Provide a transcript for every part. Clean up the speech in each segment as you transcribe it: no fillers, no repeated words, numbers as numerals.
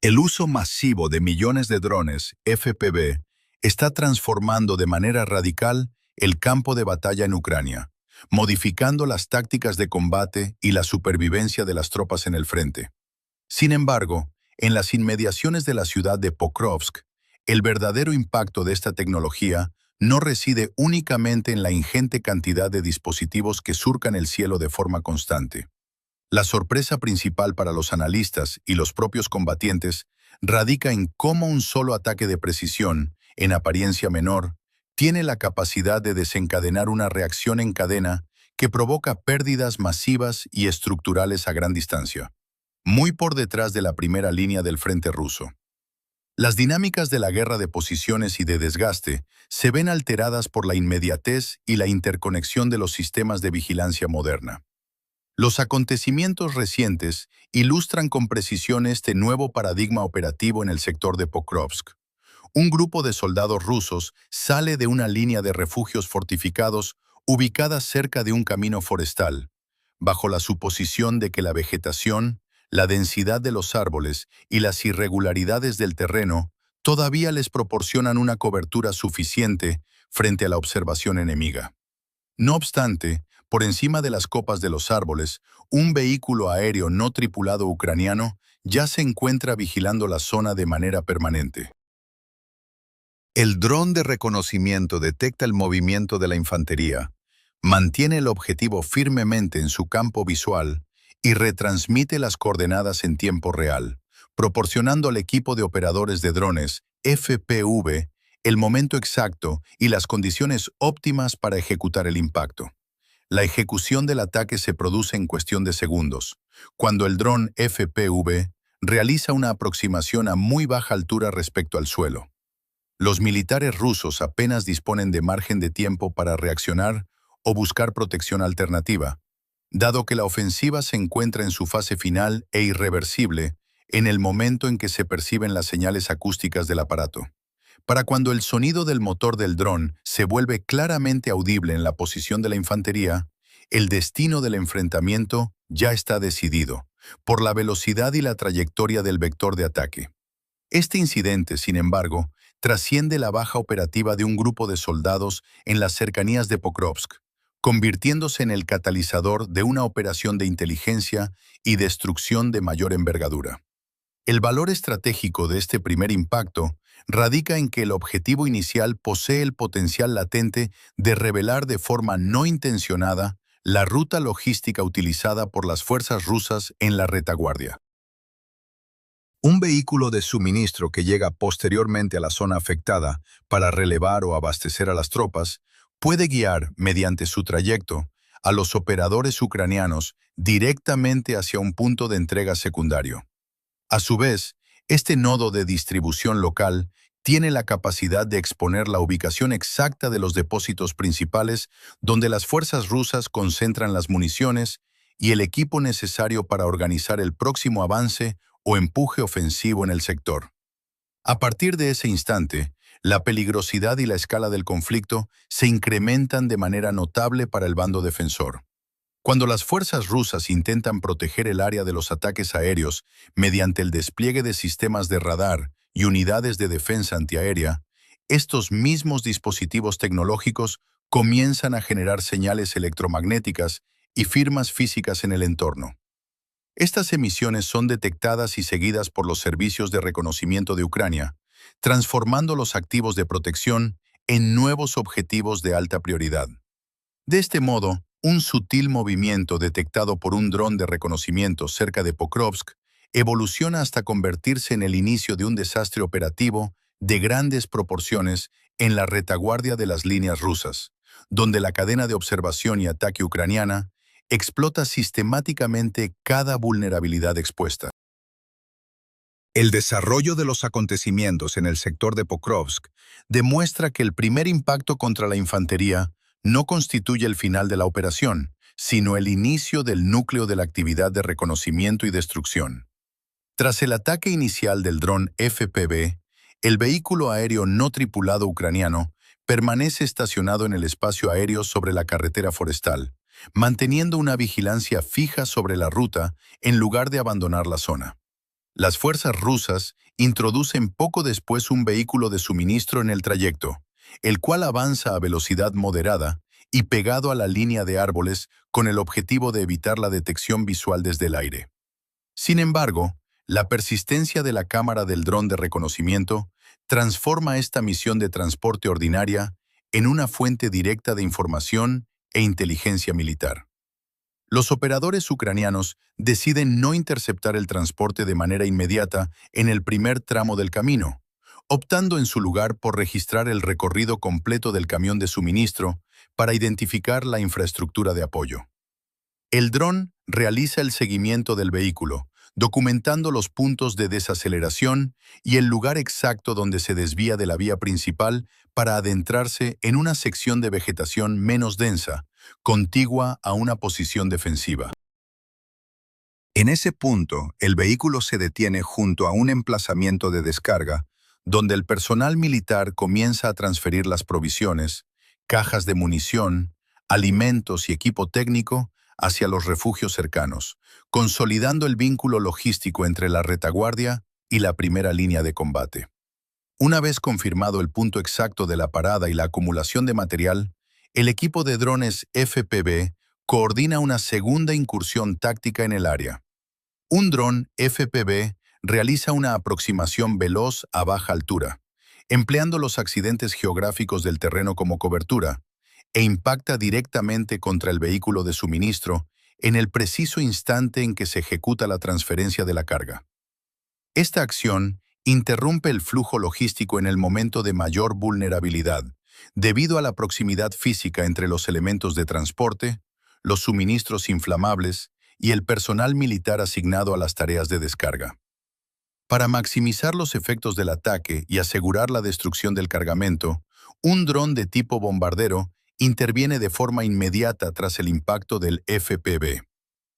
El uso masivo de millones de drones FPV está transformando de manera radical el campo de batalla en Ucrania, modificando las tácticas de combate y la supervivencia de las tropas en el frente. Sin embargo, en las inmediaciones de la ciudad de Pokrovsk, el verdadero impacto de esta tecnología no reside únicamente en la ingente cantidad de dispositivos que surcan el cielo de forma constante. La sorpresa principal para los analistas y los propios combatientes radica en cómo un solo ataque de precisión, en apariencia menor, tiene la capacidad de desencadenar una reacción en cadena que provoca pérdidas masivas y estructurales a gran distancia, muy por detrás de la primera línea del frente ruso. Las dinámicas de la guerra de posiciones y de desgaste se ven alteradas por la inmediatez y la interconexión de los sistemas de vigilancia moderna. Los acontecimientos recientes ilustran con precisión este nuevo paradigma operativo en el sector de Pokrovsk. Un grupo de soldados rusos sale de una línea de refugios fortificados ubicada cerca de un camino forestal, bajo la suposición de que la vegetación, la densidad de los árboles y las irregularidades del terreno todavía les proporcionan una cobertura suficiente frente a la observación enemiga. No obstante, por encima de las copas de los árboles, un vehículo aéreo no tripulado ucraniano ya se encuentra vigilando la zona de manera permanente. El dron de reconocimiento detecta el movimiento de la infantería, mantiene el objetivo firmemente en su campo visual y retransmite las coordenadas en tiempo real, proporcionando al equipo de operadores de drones FPV el momento exacto y las condiciones óptimas para ejecutar el impacto. La ejecución del ataque se produce en cuestión de segundos, cuando el dron FPV realiza una aproximación a muy baja altura respecto al suelo. Los militares rusos apenas disponen de margen de tiempo para reaccionar o buscar protección alternativa, dado que la ofensiva se encuentra en su fase final e irreversible en el momento en que se perciben las señales acústicas del aparato. Para cuando el sonido del motor del dron se vuelve claramente audible en la posición de la infantería, el destino del enfrentamiento ya está decidido, por la velocidad y la trayectoria del vector de ataque. Este incidente, sin embargo, trasciende la baja operativa de un grupo de soldados en las cercanías de Pokrovsk, convirtiéndose en el catalizador de una operación de inteligencia y destrucción de mayor envergadura. El valor estratégico de este primer impacto radica en que el objetivo inicial posee el potencial latente de revelar de forma no intencionada la ruta logística utilizada por las fuerzas rusas en la retaguardia. Un vehículo de suministro que llega posteriormente a la zona afectada para relevar o abastecer a las tropas puede guiar, mediante su trayecto, a los operadores ucranianos directamente hacia un punto de entrega secundario. A su vez, este nodo de distribución local tiene la capacidad de exponer la ubicación exacta de los depósitos principales donde las fuerzas rusas concentran las municiones y el equipo necesario para organizar el próximo avance o empuje ofensivo en el sector. A partir de ese instante, la peligrosidad y la escala del conflicto se incrementan de manera notable para el bando defensor. Cuando las fuerzas rusas intentan proteger el área de los ataques aéreos mediante el despliegue de sistemas de radar y unidades de defensa antiaérea, estos mismos dispositivos tecnológicos comienzan a generar señales electromagnéticas y firmas físicas en el entorno. Estas emisiones son detectadas y seguidas por los servicios de reconocimiento de Ucrania, transformando los activos de protección en nuevos objetivos de alta prioridad. De este modo, un sutil movimiento detectado por un dron de reconocimiento cerca de Pokrovsk evoluciona hasta convertirse en el inicio de un desastre operativo de grandes proporciones en la retaguardia de las líneas rusas, donde la cadena de observación y ataque ucraniana explota sistemáticamente cada vulnerabilidad expuesta. El desarrollo de los acontecimientos en el sector de Pokrovsk demuestra que el primer impacto contra la infantería no constituye el final de la operación, sino el inicio del núcleo de la actividad de reconocimiento y destrucción. Tras el ataque inicial del dron FPV, el vehículo aéreo no tripulado ucraniano permanece estacionado en el espacio aéreo sobre la carretera forestal, manteniendo una vigilancia fija sobre la ruta en lugar de abandonar la zona. Las fuerzas rusas introducen poco después un vehículo de suministro en el trayecto, el cual avanza a velocidad moderada y pegado a la línea de árboles con el objetivo de evitar la detección visual desde el aire. Sin embargo, la persistencia de la cámara del dron de reconocimiento transforma esta misión de transporte ordinaria en una fuente directa de información e inteligencia militar. Los operadores ucranianos deciden no interceptar el transporte de manera inmediata en el primer tramo del camino, optando en su lugar por registrar el recorrido completo del camión de suministro para identificar la infraestructura de apoyo. El dron realiza el seguimiento del vehículo, documentando los puntos de desaceleración y el lugar exacto donde se desvía de la vía principal para adentrarse en una sección de vegetación menos densa, contigua a una posición defensiva. En ese punto, el vehículo se detiene junto a un emplazamiento de descarga, donde el personal militar comienza a transferir las provisiones, cajas de munición, alimentos y equipo técnico hacia los refugios cercanos, consolidando el vínculo logístico entre la retaguardia y la primera línea de combate. Una vez confirmado el punto exacto de la parada y la acumulación de material, el equipo de drones FPV coordina una segunda incursión táctica en el área. Un dron FPV realiza una aproximación veloz a baja altura, empleando los accidentes geográficos del terreno como cobertura, e impacta directamente contra el vehículo de suministro en el preciso instante en que se ejecuta la transferencia de la carga. Esta acción interrumpe el flujo logístico en el momento de mayor vulnerabilidad, debido a la proximidad física entre los elementos de transporte, los suministros inflamables y el personal militar asignado a las tareas de descarga. Para maximizar los efectos del ataque y asegurar la destrucción del cargamento, un dron de tipo bombardero interviene de forma inmediata tras el impacto del FPV.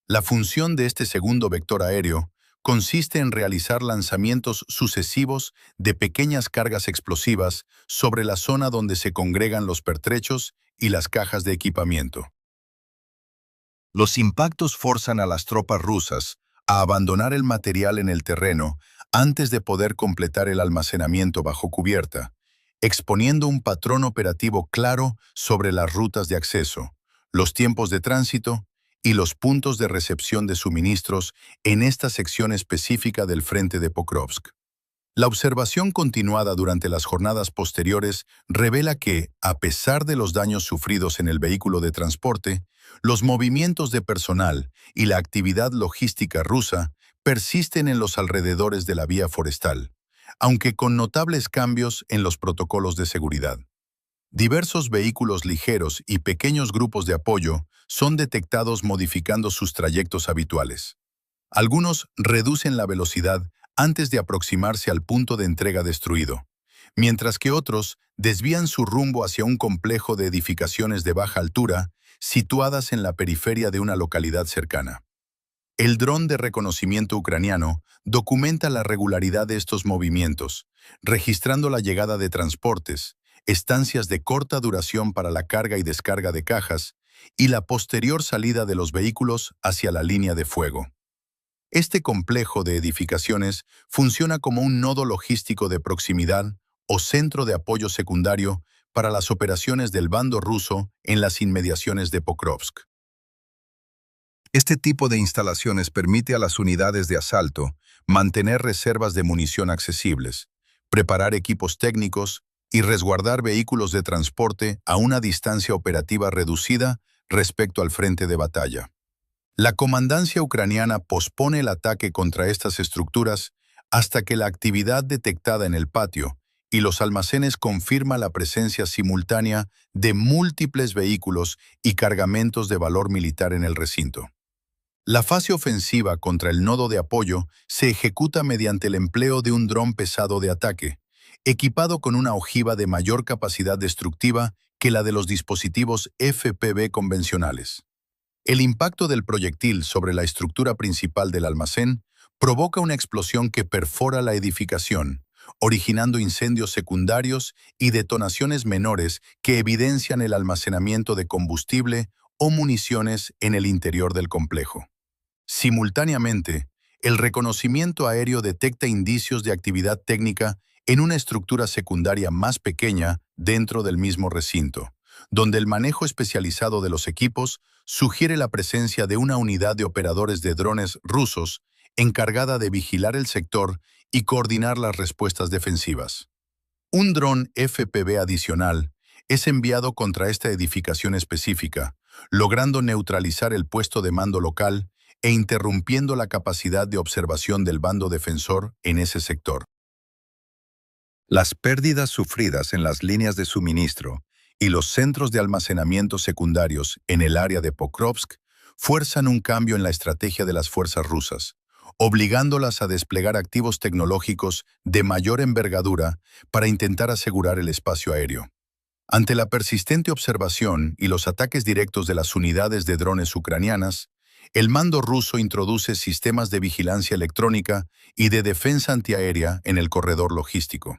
La función de este segundo vector aéreo consiste en realizar lanzamientos sucesivos de pequeñas cargas explosivas sobre la zona donde se congregan los pertrechos y las cajas de equipamiento. Los impactos forzan a las tropas rusas a abandonar el material en el terreno antes de poder completar el almacenamiento bajo cubierta, exponiendo un patrón operativo claro sobre las rutas de acceso, los tiempos de tránsito y los puntos de recepción de suministros en esta sección específica del frente de Pokrovsk. La observación continuada durante las jornadas posteriores revela que, a pesar de los daños sufridos en el vehículo de transporte, los movimientos de personal y la actividad logística rusa persisten en los alrededores de la vía forestal, aunque con notables cambios en los protocolos de seguridad. Diversos vehículos ligeros y pequeños grupos de apoyo son detectados modificando sus trayectos habituales. Algunos reducen la velocidad antes de aproximarse al punto de entrega destruido, mientras que otros desvían su rumbo hacia un complejo de edificaciones de baja altura situadas en la periferia de una localidad cercana. El dron de reconocimiento ucraniano documenta la regularidad de estos movimientos, registrando la llegada de transportes, estancias de corta duración para la carga y descarga de cajas y la posterior salida de los vehículos hacia la línea de fuego. Este complejo de edificaciones funciona como un nodo logístico de proximidad o centro de apoyo secundario para las operaciones del bando ruso en las inmediaciones de Pokrovsk. Este tipo de instalaciones permite a las unidades de asalto mantener reservas de munición accesibles, preparar equipos técnicos y resguardar vehículos de transporte a una distancia operativa reducida respecto al frente de batalla. La comandancia ucraniana pospone el ataque contra estas estructuras hasta que la actividad detectada en el patio y los almacenes confirma la presencia simultánea de múltiples vehículos y cargamentos de valor militar en el recinto. La fase ofensiva contra el nodo de apoyo se ejecuta mediante el empleo de un dron pesado de ataque, equipado con una ojiva de mayor capacidad destructiva que la de los dispositivos FPV convencionales. El impacto del proyectil sobre la estructura principal del almacén provoca una explosión que perfora la edificación, originando incendios secundarios y detonaciones menores que evidencian el almacenamiento de combustible o municiones en el interior del complejo. Simultáneamente, El reconocimiento aéreo detecta indicios de actividad técnica en una estructura secundaria más pequeña dentro del mismo recinto, donde el manejo especializado de los equipos sugiere la presencia de una unidad de operadores de drones rusos encargada de vigilar el sector y coordinar las respuestas defensivas. Un dron FPV adicional es enviado contra esta edificación específica, logrando neutralizar el puesto de mando local e interrumpiendo la capacidad de observación del bando defensor en ese sector. Las pérdidas sufridas en las líneas de suministro y los centros de almacenamiento secundarios en el área de Pokrovsk fuerzan un cambio en la estrategia de las fuerzas rusas, obligándolas a desplegar activos tecnológicos de mayor envergadura para intentar asegurar el espacio aéreo. Ante la persistente observación y los ataques directos de las unidades de drones ucranianas, el mando ruso introduce sistemas de vigilancia electrónica y de defensa antiaérea en el corredor logístico.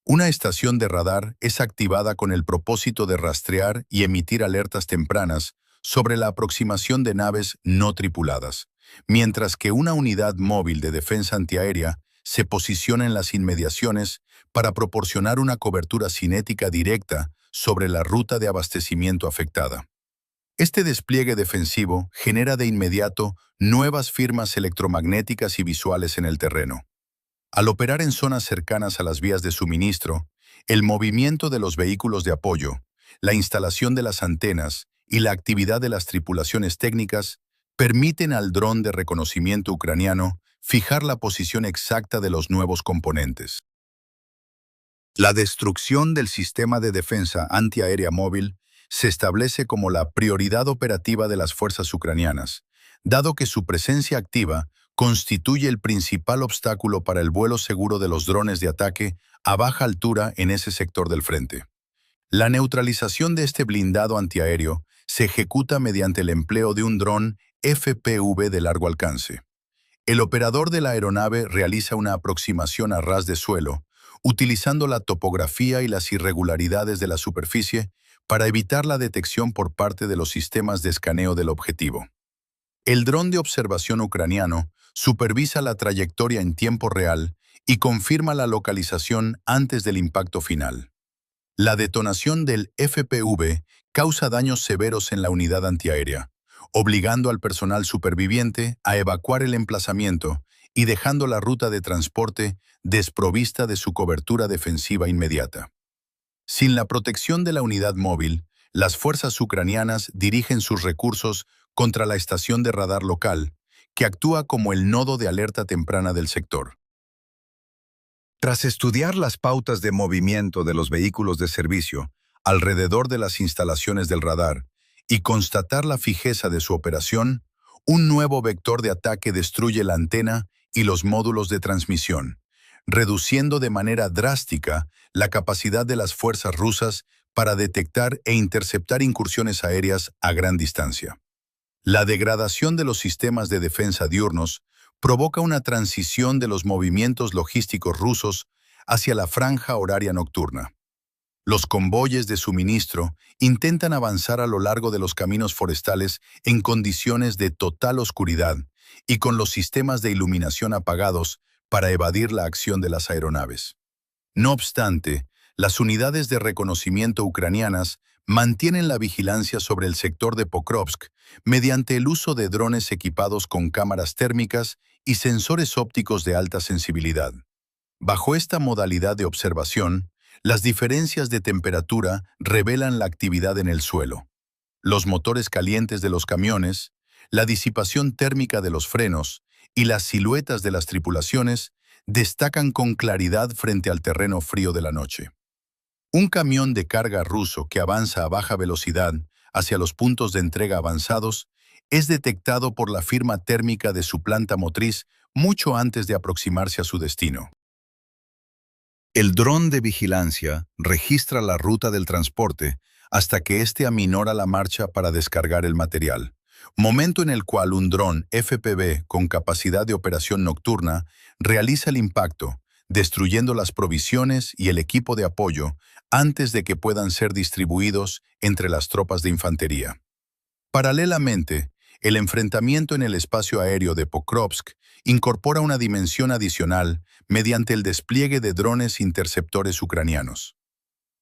Una estación de radar es activada con el propósito de rastrear y emitir alertas tempranas sobre la aproximación de naves no tripuladas, mientras que una unidad móvil de defensa antiaérea se posiciona en las inmediaciones para proporcionar una cobertura cinética directa sobre la ruta de abastecimiento afectada. Este despliegue defensivo genera de inmediato nuevas firmas electromagnéticas y visuales en el terreno. Al operar en zonas cercanas a las vías de suministro, el movimiento de los vehículos de apoyo, la instalación de las antenas y la actividad de las tripulaciones técnicas permiten al dron de reconocimiento ucraniano fijar la posición exacta de los nuevos componentes. La destrucción del sistema de defensa antiaérea móvil se establece como la prioridad operativa de las fuerzas ucranianas, dado que su presencia activa constituye el principal obstáculo para el vuelo seguro de los drones de ataque a baja altura en ese sector del frente. La neutralización de este blindado antiaéreo se ejecuta mediante el empleo de un dron FPV de largo alcance. El operador de la aeronave realiza una aproximación a ras de suelo, utilizando la topografía y las irregularidades de la superficie para evitar la detección por parte de los sistemas de escaneo del objetivo. El dron de observación ucraniano supervisa la trayectoria en tiempo real y confirma la localización antes del impacto final. La detonación del FPV causa daños severos en la unidad antiaérea, obligando al personal superviviente a evacuar el emplazamiento y dejando la ruta de transporte desprovista de su cobertura defensiva inmediata. Sin la protección de la unidad móvil, las fuerzas ucranianas dirigen sus recursos contra la estación de radar local, que actúa como el nodo de alerta temprana del sector. Tras estudiar las pautas de movimiento de los vehículos de servicio alrededor de las instalaciones del radar y constatar la fijeza de su operación, un nuevo vector de ataque destruye la antena y los módulos de transmisión, reduciendo de manera drástica la capacidad de las fuerzas rusas para detectar e interceptar incursiones aéreas a gran distancia. La degradación de los sistemas de defensa diurnos provoca una transición de los movimientos logísticos rusos hacia la franja horaria nocturna. Los convoyes de suministro intentan avanzar a lo largo de los caminos forestales en condiciones de total oscuridad y con los sistemas de iluminación apagados para evadir la acción de las aeronaves. No obstante, las unidades de reconocimiento ucranianas mantienen la vigilancia sobre el sector de Pokrovsk mediante el uso de drones equipados con cámaras térmicas y sensores ópticos de alta sensibilidad. Bajo esta modalidad de observación, las diferencias de temperatura revelan la actividad en el suelo, los motores calientes de los camiones, la disipación térmica de los frenos y las siluetas de las tripulaciones destacan con claridad frente al terreno frío de la noche. Un camión de carga ruso que avanza a baja velocidad hacia los puntos de entrega avanzados es detectado por la firma térmica de su planta motriz mucho antes de aproximarse a su destino. El dron de vigilancia registra la ruta del transporte hasta que éste aminora la marcha para descargar el material, momento en el cual un dron FPV con capacidad de operación nocturna realiza el impacto, destruyendo las provisiones y el equipo de apoyo antes de que puedan ser distribuidos entre las tropas de infantería. Paralelamente, el enfrentamiento en el espacio aéreo de Pokrovsk incorpora una dimensión adicional mediante el despliegue de drones interceptores ucranianos.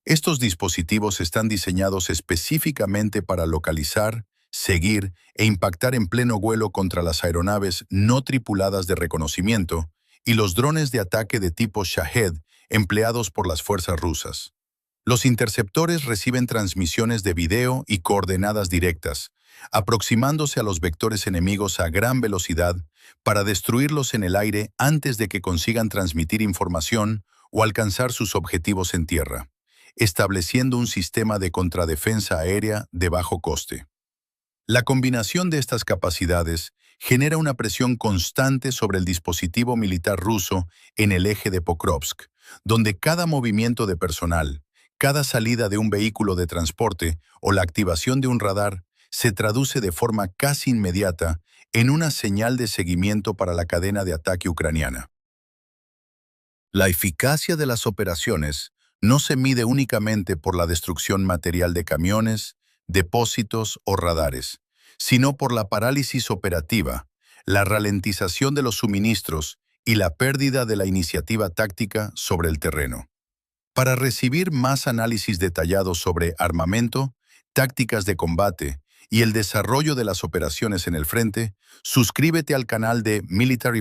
Estos dispositivos están diseñados específicamente para localizar, seguir e impactar en pleno vuelo contra las aeronaves no tripuladas de reconocimiento y los drones de ataque de tipo Shahed empleados por las fuerzas rusas. Los interceptores reciben transmisiones de video y coordenadas directas, aproximándose a los vectores enemigos a gran velocidad para destruirlos en el aire antes de que consigan transmitir información o alcanzar sus objetivos en tierra, estableciendo un sistema de contradefensa aérea de bajo coste. La combinación de estas capacidades genera una presión constante sobre el dispositivo militar ruso en el eje de Pokrovsk, donde cada movimiento de personal, cada salida de un vehículo de transporte o la activación de un radar se traduce de forma casi inmediata en una señal de seguimiento para la cadena de ataque ucraniana. La eficacia de las operaciones no se mide únicamente por la destrucción material de camiones, depósitos o radares, sino por la parálisis operativa, la ralentización de los suministros y la pérdida de la iniciativa táctica sobre el terreno. Para recibir más análisis detallados sobre armamento, tácticas de combate y el desarrollo de las operaciones en el frente, suscríbete al canal de Military